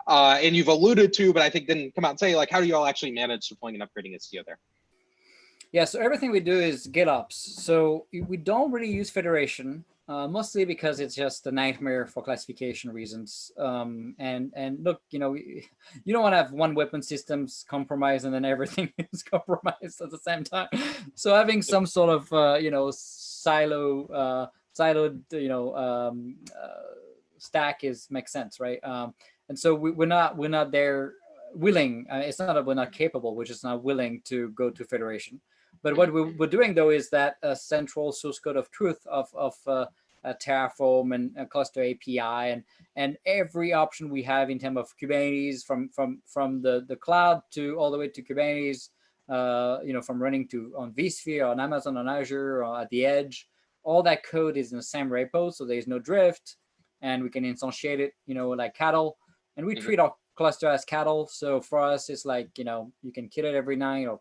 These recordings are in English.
And you've alluded to, but I think didn't come out and say, like, how do you all actually manage deploying and upgrading Istio there? Yeah, so everything we do is GitOps. So we don't really use federation, mostly because it's just a nightmare for classification reasons. And look, you don't want to have one weapon systems compromised and then everything is compromised at the same time. So having some sort of siloed stack makes sense, right? And so we're not there willing. It's not that we're not capable; we're just not willing to go to federation. But what we're doing though is that central source code of truth of Terraform and cluster API and every option we have in terms of Kubernetes from the cloud to all the way to Kubernetes, from running on vSphere, on Amazon, on Azure, or at the edge. All that code is in the same repo, so there's no drift, and we can instantiate it, like cattle. And we treat our cluster as cattle. So for us, it's like, you can kill it every night or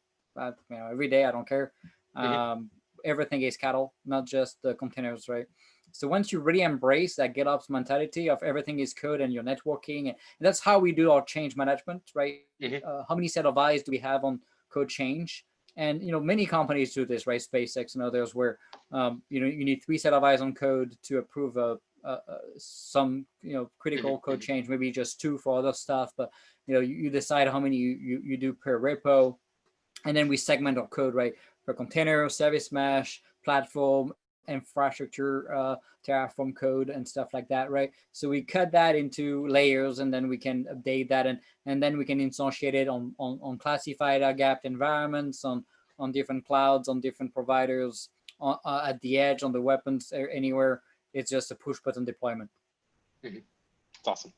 every day. I don't care. Everything is cattle, not just the containers, right? So once you really embrace that GitOps mentality of everything is code and your networking, and that's how we do our change management, right? How many set of eyes do we have on code change? And many companies do this, right? SpaceX and others, where you need 3 set of eyes on code to approve some critical code change, maybe just 2 for other stuff, but you decide how many you do per repo, and then we segment our code, right, per container, service mesh, platform, infrastructure, Terraform code and stuff like that, right? So we cut that into layers, and then we can update that, and then we can instantiate it on classified gapped environments, on different clouds, on different providers, at the edge, on the weapons, anywhere. It's just a push button deployment. It's awesome.